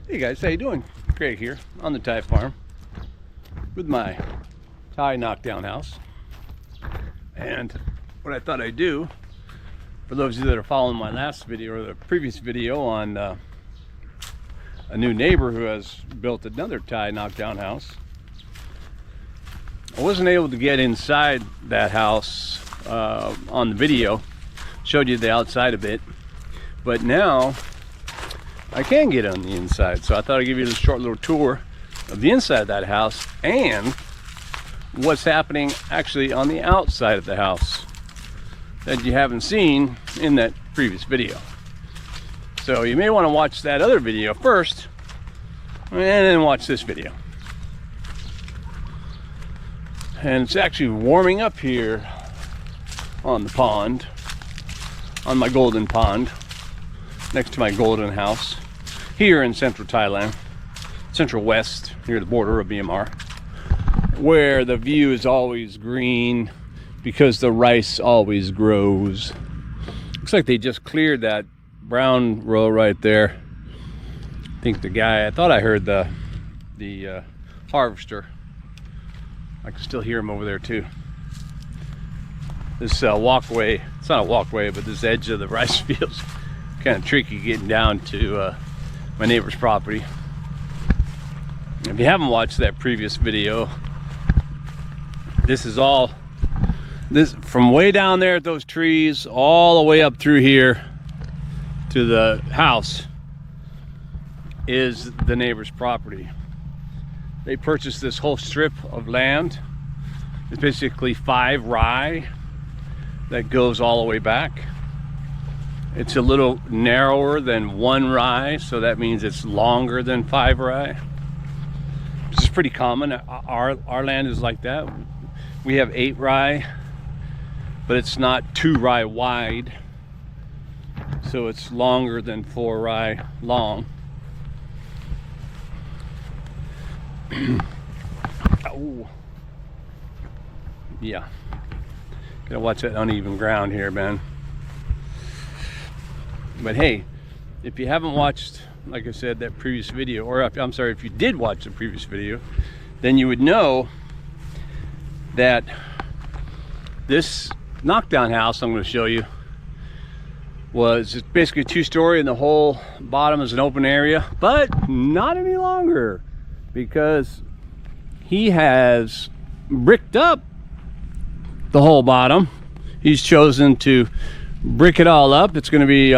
Hey guys, how you doing? Craig here on the Thai farm with my Thai knockdown house. And what I thought I'd do, for those of you that are following my last video or the previous video on a new neighbor who has built another Thai knockdown house, I wasn't able to get inside that house on the video. Showed you the outside a bit, but now I can get on the inside. So I thought I'd give you a short little tour of the inside of that house and what's happening actually on the outside of the house that you haven't seen in that previous video. So you may want to watch that other video first and then watch this video. And it's actually warming up here on the pond, on my golden pond, next to my golden house, here in central Thailand, central west, near the border of Myanmar, where the view is always green because the rice always grows. Looks like they just cleared that brown row right there. I think the guy, I thought I heard the harvester. I can still hear him over there too. This walkway, it's not a walkway, but this edge of the rice fields, kind of tricky getting down to my neighbor's property. If you haven't watched that previous video, this is all, this from way down there at those trees all the way up through here to the house is the neighbor's property. They purchased this whole strip of land. It's basically 5 rai that goes all the way back. It's a little narrower than 1 rai, so that means it's longer than 5 rai. This is pretty common. Our land is like that. We have 8 rai, but it's not 2 rai wide, so it's longer than 4 rai long. Oh, yeah. Gotta watch that uneven ground here, man. But hey, if you haven't watched, like I said, that previous video, or I'm sorry, if you did watch the previous video, then you would know that this knockdown house I'm going to show you was basically 2-story, and the whole bottom is an open area, but not any longer, because he has bricked up the whole bottom. He's chosen to brick it all up. It's going to be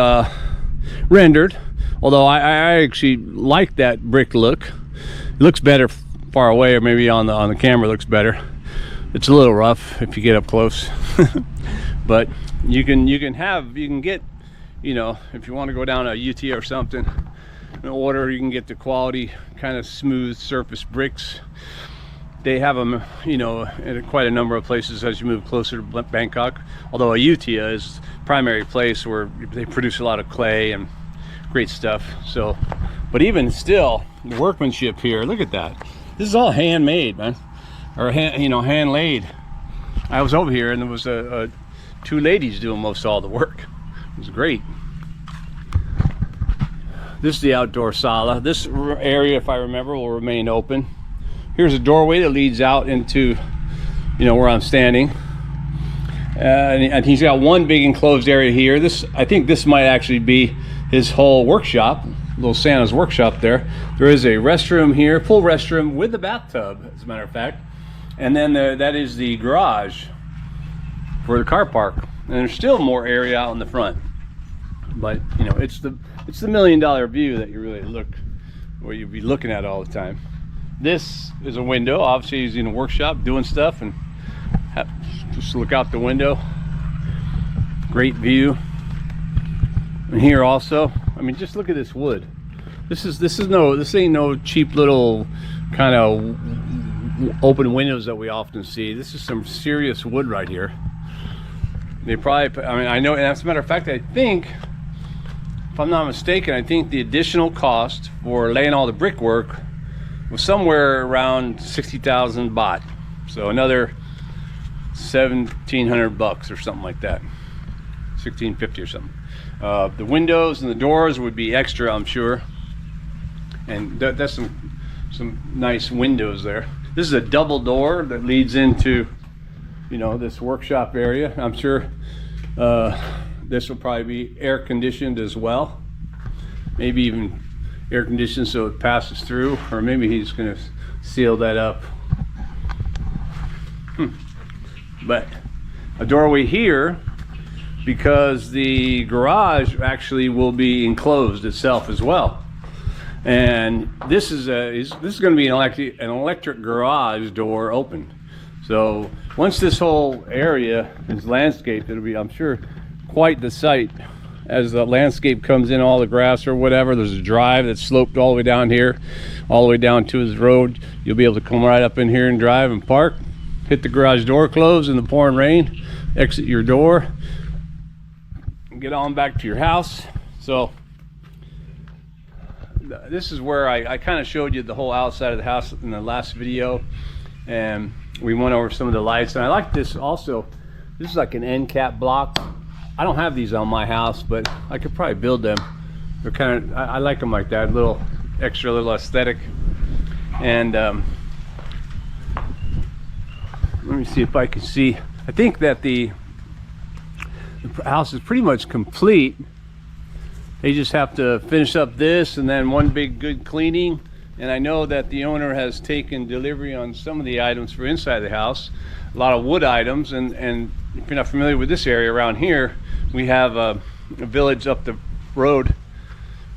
rendered, although I actually like that brick look. It looks better far away, or maybe on the camera looks better. It's a little rough if you get up close. But you can get, you know, if you want to go down a UT or something in order, you can get the quality kind of smooth surface bricks. They have them, you know, in quite a number of places as you move closer to Bangkok. Although Ayutthaya is primary place where they produce a lot of clay and great stuff. So, but even still, the workmanship here, look at that. This is all handmade, man, or hand laid. I was over here and there was 2 ladies doing most all the work. It was great. This is the outdoor sala. This area, if I remember, will remain open. Here's a doorway that leads out into, you know, where I'm standing. And he's got one big enclosed area here. I think this might actually be his whole workshop, little Santa's workshop there. There is a restroom here, full restroom with a bathtub, as a matter of fact. And then that is the garage for the car park. And there's still more area out in the front. But, you know, it's the $1 million view that you really where you'll be looking at all the time. This is a window. Obviously he's in a workshop doing stuff, and just look out the window. Great view. And here also, I mean, just look at this wood. This ain't no cheap little kind of open windows that we often see. This is some serious wood right here. They probably, I mean, I know, and as a matter of fact, I think, if I'm not mistaken, I think the additional cost for laying all the brickwork was somewhere around 60,000 baht, so another 1,700 bucks or something like that, 1,650 or something. The windows and the doors would be extra, I'm sure. and that's some nice windows there. This is a double door that leads into, you know, this workshop area. I'm sure this will probably be air conditioned as well, maybe even air conditioned so it passes through, or maybe he's going to seal that up. But a doorway here, because the garage actually will be enclosed itself as well. And this is going to be an electric garage door open. So once this whole area is landscaped, it'll be, I'm sure, quite the sight. As the landscape comes in, all the grass or whatever, there's a drive that's sloped all the way down here, all the way down to his road. You'll be able to come right up in here and drive and park, hit the garage door close in the pouring rain, exit your door, and get on back to your house. So this is where I kind of showed you the whole outside of the house in the last video, and we went over some of the lights. And I like this also. This is like an end cap block. I don't have these on my house, but I could probably build them. They're kind of, I like them like that, little extra, little aesthetic. And let me see if I can see. I think that the house is pretty much complete. They just have to finish up this and then one big good cleaning. And I know that the owner has taken delivery on some of the items for inside the house, a lot of wood items. And if you're not familiar with this area around here, we have a village up the road.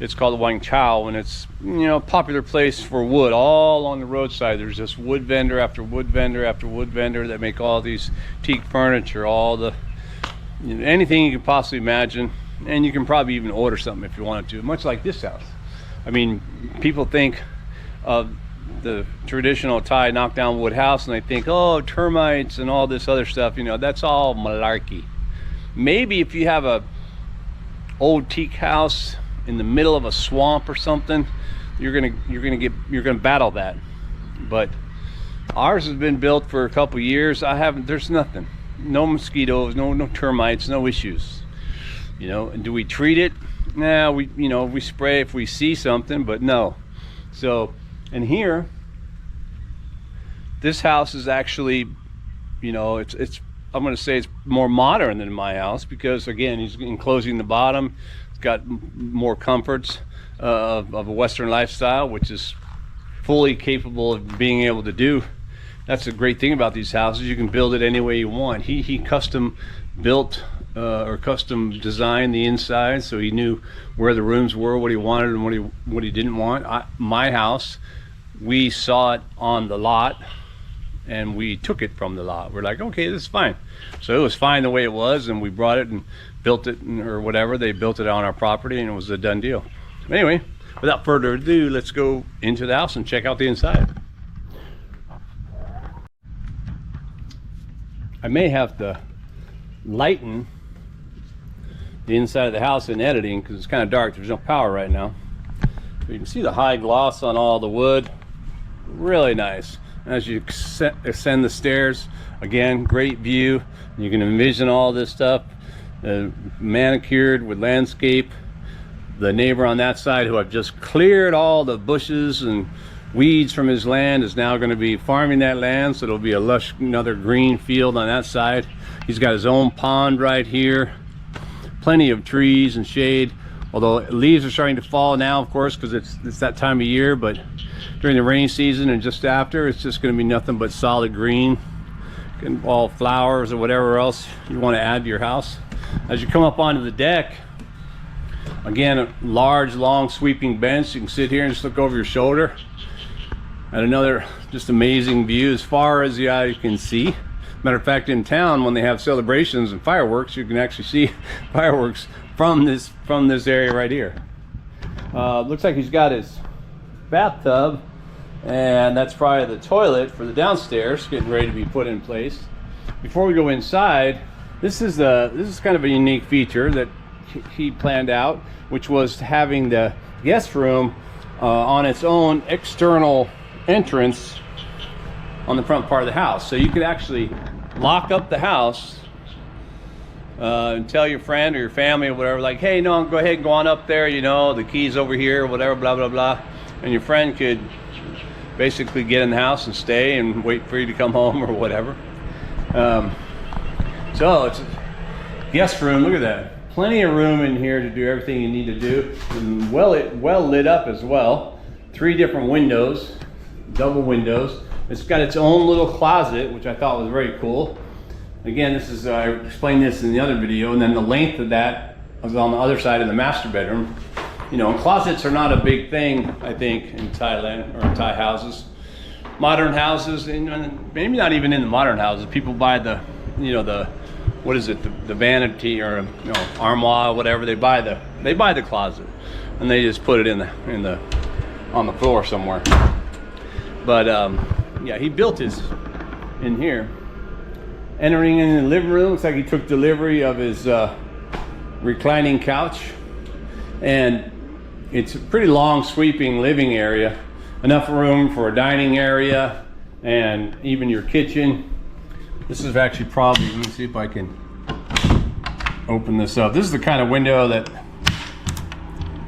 It's called Wang Chao, and it's, you know, a popular place for wood. All along the roadside, there's just wood vendor after wood vendor after wood vendor that make all these teak furniture, all the, you know, anything you can possibly imagine. And you can probably even order something if you wanted to, much like this house. I mean, people think of the traditional Thai knockdown wood house and they think, oh, termites and all this other stuff, you know, that's all malarkey. Maybe if you have a old teak house in the middle of a swamp or something, you're gonna battle that. But ours has been built for a couple years. There's nothing, no mosquitoes, no termites, no issues. You know, and do we treat it? Nah, we spray if we see something, but no. So, and here, this house is actually, you know, it's I'm going to say it's more modern than my house, because again, he's enclosing the bottom. It's got more comforts of a Western lifestyle, which is fully capable of being able to do. That's a great thing about these houses. You can build it any way you want. He custom built or custom designed the inside, so he knew where the rooms were, what he wanted and what he didn't want. My house, we saw it on the lot and we took it from the lot. We're like, okay, this is fine. So it was fine the way it was, and we brought it and built it, or whatever. They built it on our property and it was a done deal. Anyway, without further ado, let's go into the house and check out the inside. I may have to lighten the inside of the house in editing because it's kind of dark. There's no power right now. But you can see the high gloss on all the wood. Really nice. As you ascend the stairs, again, great view. You can envision all this stuff manicured with landscape. The neighbor on that side, who I've just cleared all the bushes and weeds from his land, is now going to be farming that land, so it'll be a lush, another green field on that side. He's got his own pond right here. Plenty of trees and shade, although leaves are starting to fall now, of course, because it's that time of year. But during the rainy season and just after, it's just going to be nothing but solid green, and all flowers or whatever else you want to add to your house. As you come up onto the deck, again, a large, long, sweeping bench. You can sit here and just look over your shoulder at another just amazing view as far as the eye can see. Matter of fact, in town, when they have celebrations and fireworks, you can actually see fireworks from this area right here. Looks like he's got his bathtub, and that's probably the toilet for the downstairs, getting ready to be put in place. Before we go inside, this is kind of a unique feature that he planned out, which was having the guest room on its own external entrance on the front part of the house. So you could actually lock up the house and tell your friend or your family or whatever, like, hey, no, go ahead and go on up there, you know, the key's over here, whatever, blah, blah, blah. and your friend could basically get in the house and stay and wait for you to come home or whatever. So it's a guest room. Look at that. Plenty of room in here to do everything you need to do. And well lit up as well. 3 different windows, double windows. It's got its own little closet, which I thought was very cool. Again, this is, I explained this in the other video, and then the length of that was on the other side of the master bedroom. You know, closets are not a big thing, I think, in Thailand or in Thai houses. Modern houses, and maybe not even in the modern houses, people buy the, you know, the, what is it, the vanity or, you know, armoire, whatever. They buy the closet, and they just put it on the floor somewhere. But yeah, he built his in here. Entering in the living room, looks like he took delivery of his reclining couch, and it's a pretty long sweeping living area, enough room for a dining area and even your kitchen. This is actually probably, let me see if I can open this up. This is the kind of window that,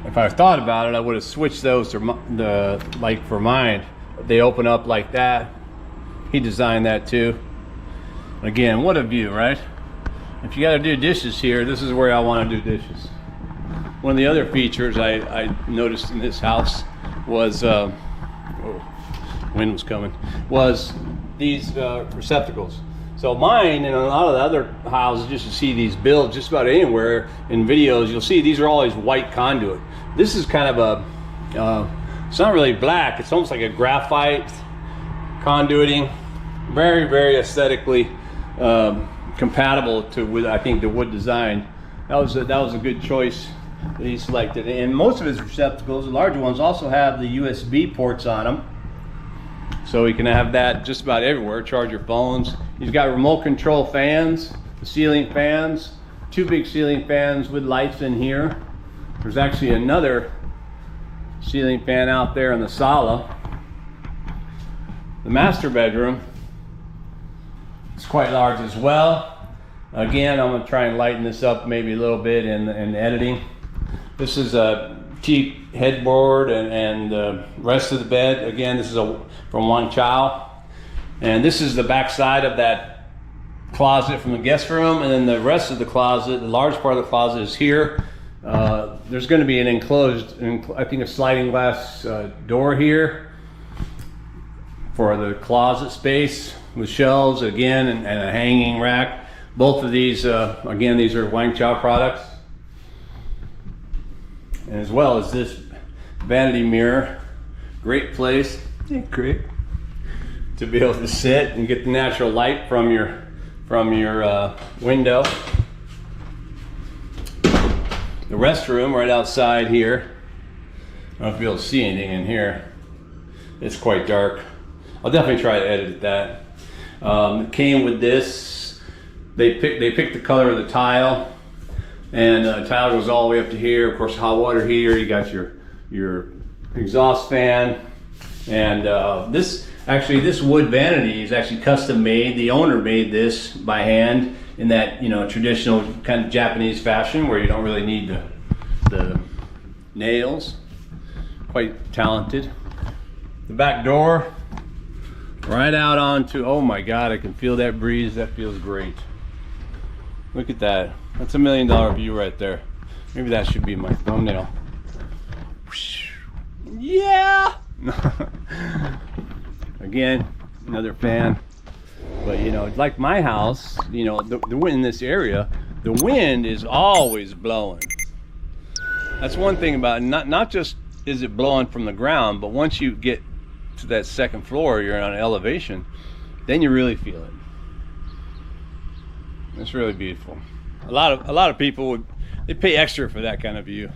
if I thought about it, I would have switched those to like for mine. They open up like that. He designed that too. Again, what a view, right? If you got to do dishes here, this is where I want to do dishes. One of the other features I noticed in this house was, oh, wind was coming, was these receptacles. So mine and a lot of the other houses, just to see these built just about anywhere in videos, you'll see these are always white conduit. This is kind of a, it's not really black, it's almost like a graphite conduiting. Very, very aesthetically compatible to, with, I think, the wood design. That was a good choice that he selected. And most of his receptacles, the larger ones, also have the USB ports on them, so you can have that just about everywhere. Charge your phones. He's got remote control fans, the ceiling fans, 2 big ceiling fans with lights in here. There's actually another ceiling fan out there in the sala. The master bedroom is quite large as well. Again, I'm going to try and lighten this up maybe a little bit in editing. This is a teak headboard and the rest of the bed. Again, this is from Wang Chao. And this is the back side of that closet from the guest room. And then the rest of the closet, the large part of the closet, is here. There's going to be an enclosed, I think, a sliding glass door here for the closet space with shelves again and a hanging rack. Both of these, again, these are Wang Chao products. And as well as this vanity mirror. Great place, great, to be able to sit and get the natural light from your window. The restroom right outside here. I don't know if you'll see anything in here. It's quite dark. I'll definitely try to edit that. It came with this. They picked the color of the tile, and the tile goes all the way up to here. Of course, hot water heater. You got your exhaust fan, and this wood vanity is actually custom made. The owner made this by hand in that, you know, traditional kind of Japanese fashion where you don't really need the nails. Quite talented. The back door right out onto, oh my God, I can feel that breeze. That feels great. Look at that. That's $1 million view right there. Maybe that should be my thumbnail. Yeah. Again, another fan. But you know, like my house, you know, the wind in this area, the wind is always blowing. That's one thing about it. Not just is it blowing from the ground, but once you get to that second floor, you're on an elevation, then you really feel it. It's really beautiful. A lot of people they pay extra for that kind of view.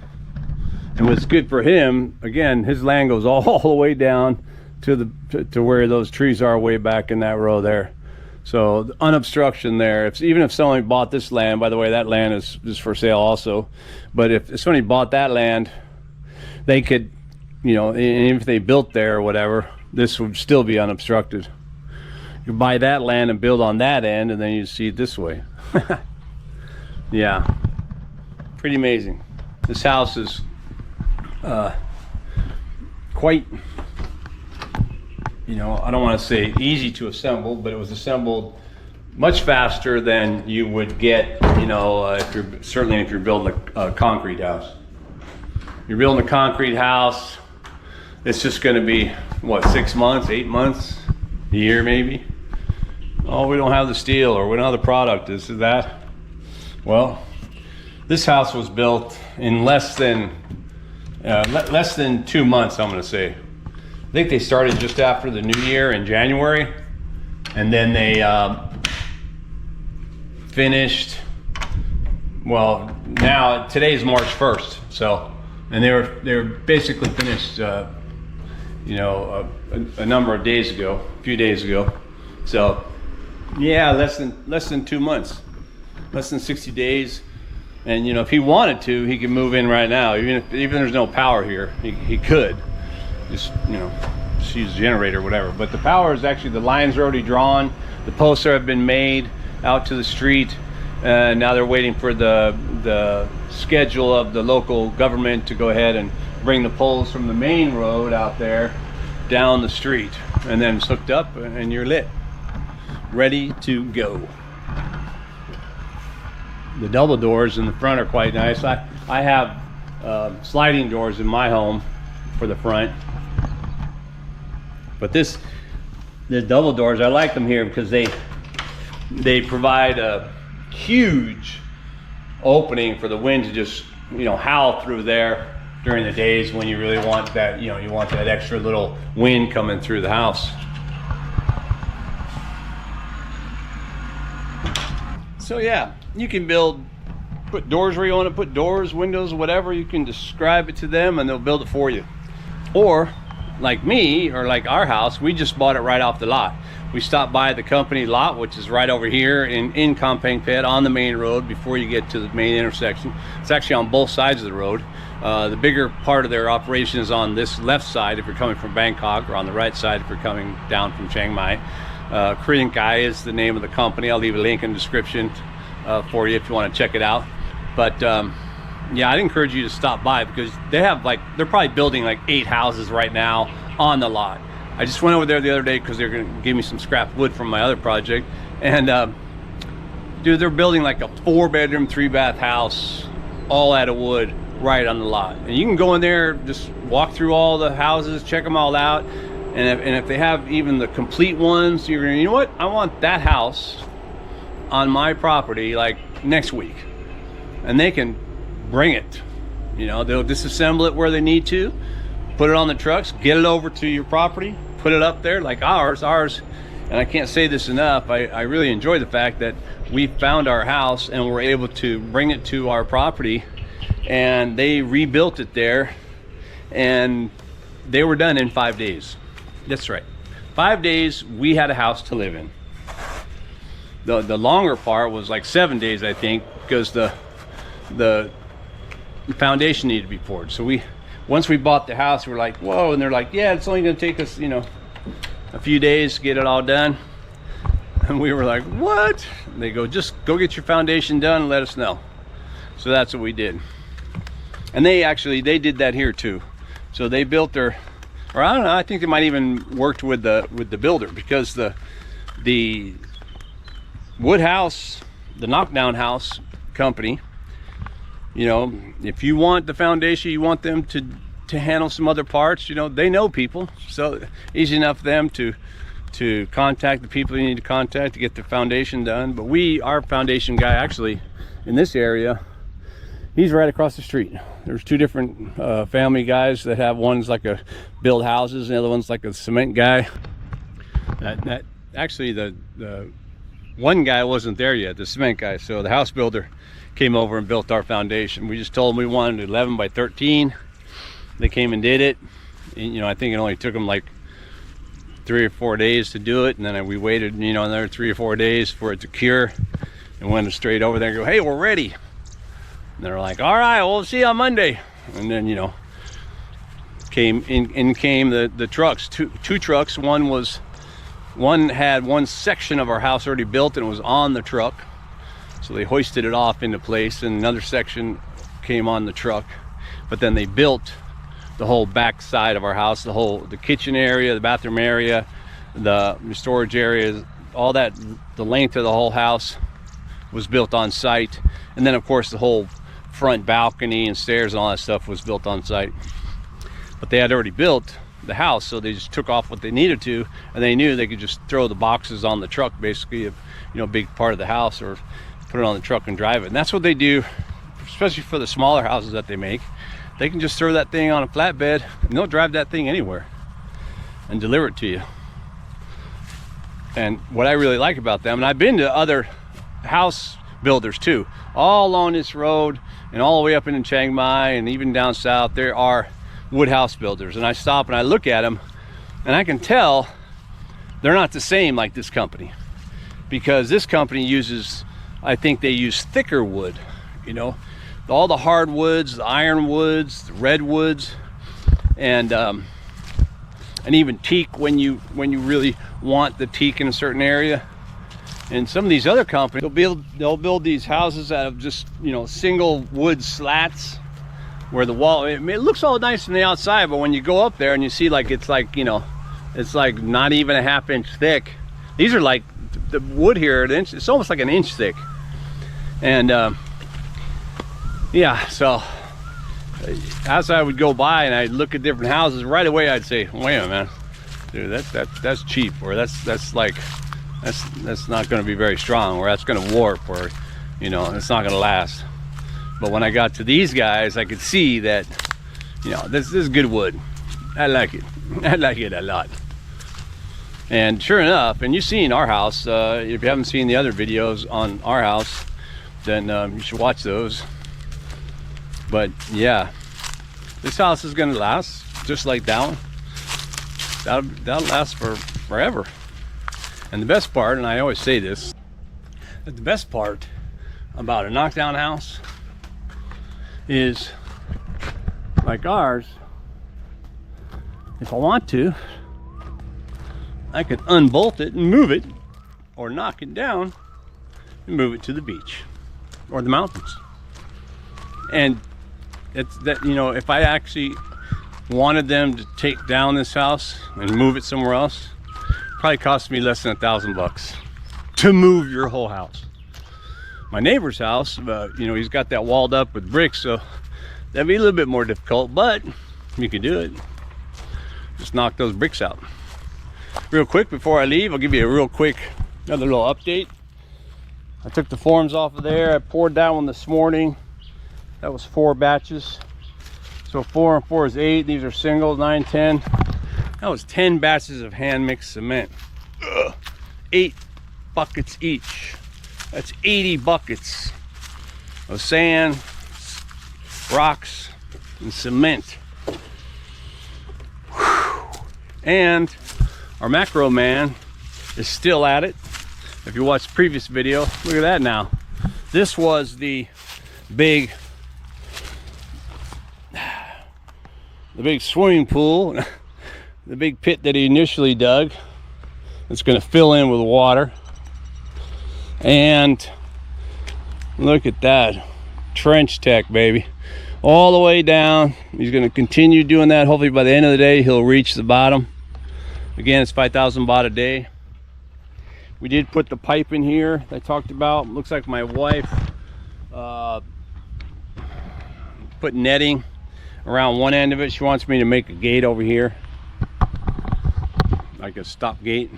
And what's good for him, again, his land goes all the way down to where those trees are way back in that row there. So the unobstruction there. Even if somebody bought this land, by the way, that land is for sale also. But if somebody bought that land, they could, you know, and if they built there or whatever, this would still be unobstructed. You buy that land and build on that end, and then you see it this way. Yeah, pretty amazing. This house is quite, you know, I don't want to say easy to assemble, but it was assembled much faster than you would get, you know, certainly if you're building a concrete house. You're building a concrete house, it's just going to be, what, 6 months, 8 months, a year maybe? Oh, we don't have the steel, or we don't have the product, this or that. Well, this house was built in less than 2 months, I'm going to say. I think they started just after the new year in January, and then they finished, well, now today's March 1st, so, and they were basically finished, you know, a number of days ago, a few days ago. So, yeah, less than 2 months, less than 60 days. And you know, if he wanted to, he could move in right now. Even there's no power here, he could just, you know, just use a generator or whatever. But the power is actually, the lines are already drawn, the posts have been made out to the street, and now they're waiting for the schedule of the local government to go ahead and bring the poles from the main road out there down the street, and then it's hooked up and you're lit, ready to go. The double doors in the front are quite nice. I have sliding doors in my home for the front, but the double doors, I like them here because they provide a huge opening for the wind to just, you know, howl through there during the days when you really want that, you know, you want that extra little wind coming through the house. So yeah, you can put doors where you want to put doors, windows, whatever. You can describe it to them and they'll build it for you. Or like me, or like our house, we just bought it right off the lot. We stopped by the company lot, which is right over here in Kamphaeng Phet on the main road before you get to the main intersection. It's actually on both sides of the road. The bigger part of their operation is on this left side if you're coming from Bangkok, or on the right side if you're coming down from Chiang Mai. Korean Guy is the name of the company. I'll leave a link in the description for you if you want to check it out. But yeah, I'd encourage you to stop by because they have they're probably building like 8 houses right now on the lot. I just went over there the other day because they're going to give me some scrap wood from my other project, and dude, they're building like a 4-bedroom 3-bath house all out of wood right on the lot. And you can go in there, just walk through all the houses, check them all out, and if they have even the complete ones, you're gonna, you know what, I want that house on my property like next week, and they can bring it. You know, they'll disassemble it where they need to, put it on the trucks, get it over to your property, put it up there like ours. And I can't say this enough, I really enjoy the fact that we found our house and we're able to bring it to our property, and they rebuilt it there, and they were done in 5 days. That's right, 5 days we had a house to live in. The longer part was like 7 days, I think, because the foundation needed to be poured. So once we bought the house, we're like, whoa, and they're like, yeah, it's only gonna take us, you know, a few days to get it all done. And we were like, what? And they go, just go get your foundation done and let us know. So that's what we did. And they did that here too. So they built their, or I don't know, I think they might even worked with the builder, because the wood house, the Knockdown house company, you know, if you want the foundation, you want them to handle some other parts, you know, they know people, so easy enough for them to contact the people you need to contact to get the foundation done. But our foundation guy actually in this area, he's right across the street. There's 2 different family guys that have, one's like a build houses, and the other one's like a cement guy. That actually the one guy wasn't there yet, the cement guy, so the house builder came over and built our foundation. We just told them we wanted 11 by 13. They came and did it, and, you know, I think it only took them like 3 or 4 days to do it, and then we waited, you know, another 3 or 4 days for it to cure, and went straight over there and go, hey, we're ready. And they're like, all right, we'll see you on Monday. And then, you know, came the trucks, two trucks. One had one section of our house already built and it was on the truck, so they hoisted it off into place, and another section came on the truck. But then they built the whole back side of our house, the kitchen area, the bathroom area, the storage areas, all that, the length of the whole house was built on site. And then of course the whole front balcony and stairs and all that stuff was built on site. But they had already built the house, so they just took off what they needed to, and they knew they could just throw the boxes on the truck, basically, if, you know, a big part of the house, or put it on the truck and drive it. And that's what they do, especially for the smaller houses that they make. They can just throw that thing on a flatbed and they'll drive that thing anywhere and deliver it to you. And what I really like about them, and I've been to other house builders too, all along this road and all the way up into Chiang Mai and even down south, there are wood house builders, and I stop and I look at them and I can tell they're not the same like this company, because this company uses, I think they use thicker wood, you know, all the hardwoods, the ironwoods, the redwoods, and even teak when you really want the teak in a certain area. And some of these other companies, they'll build these houses out of just, you know, single wood slats, where the wall, it looks all nice from the outside, but when you go up there and you see, like, it's like, you know, it's like not even a half-inch thick. These are like, the wood here, it's almost like an inch thick. And yeah, so as I would go by and I'd look at different houses, right away I'd say, wait a minute, dude, that's cheap, or that's not going to be very strong, or that's going to warp, or, you know, it's not going to last. But when I got to these guys, I could see that, you know, this is good wood. I like it. I like it a lot. And sure enough, and you've seen our house, if you haven't seen the other videos on our house, then you should watch those. But yeah, this house is going to last just like that one. That'll last forever. And the best part, and I always say this, that the best part about a knockdown house is, like ours, if I want to, I can unbolt it and move it, or knock it down and move it to the beach or the mountains. And it's that, you know, if I actually wanted them to take down this house and move it somewhere else, probably cost me less than $1,000 to move your whole house. My neighbor's house, you know, he's got that walled up with bricks, so that'd be a little bit more difficult, but you can do it. Just knock those bricks out. Real quick before I leave, I'll give you a real quick, another little update. I took the forms off of there. I poured that one this morning. That was 4 batches. So 4 and 4 is 8. These are singles, 9, 10. That was 10 batches of hand mixed cement. 8 buckets each. That's 80 buckets of sand, rocks, and cement. Whew. And our macro man is still at it. If you watched the previous video, look at that now. This was the big swimming pool, the big pit that he initially dug. It's going to fill in with water. And look at that trench tech, baby, all the way down. He's going to continue doing that. Hopefully by the end of the day he'll reach the bottom. Again, it's 5,000 baht a day. We did put the pipe in here that I talked about. Looks like my wife put netting around one end of it. She wants me to make a gate over here, like a stop gate,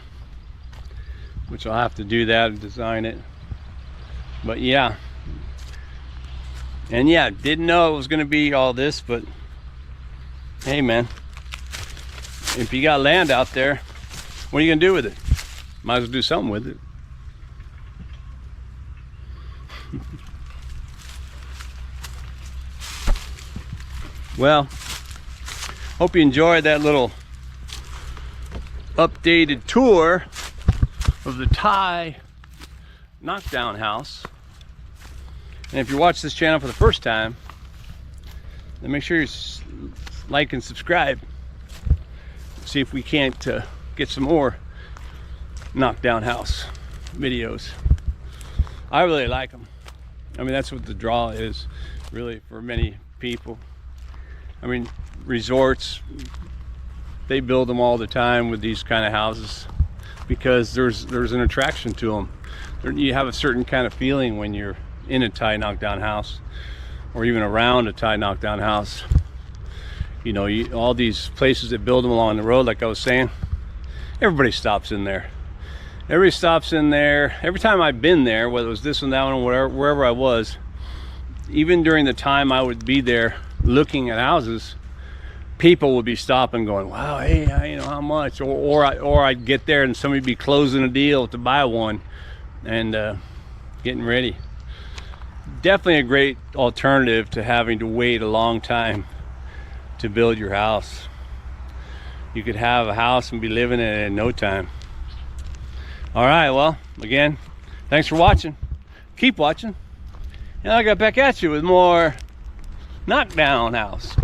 which I'll have to do that and design it. But yeah, and yeah, didn't know it was going to be all this, but hey man, if you got land out there, what are you going to do with it? Might as well do something with it. Well, hope you enjoyed that little updated tour of the Thai knockdown house. And if you watch this channel for the first time, then make sure you like and subscribe. See if we can't get some more knockdown house videos. I really like them. I mean, that's what the draw is really for many people. I mean, resorts, they build them all the time with these kind of houses because there's an attraction to them. You have a certain kind of feeling when you're in a Thai knockdown house or even around a Thai knockdown house. You know, all these places that build them along the road, like I was saying, everybody stops in there. Everybody stops in there. Every time I've been there, whether it was this one, that one, or wherever I was, even during the time I would be there looking at houses, people would be stopping going, wow, hey, you know, how much? Or I'd get there and somebody'd be closing a deal to buy one and getting ready. Definitely a great alternative to having to wait a long time to build your house. You could have a house and be living in it in no time. All right, well, again, thanks for watching. Keep watching. And I'll get back at you with more Knockdown house.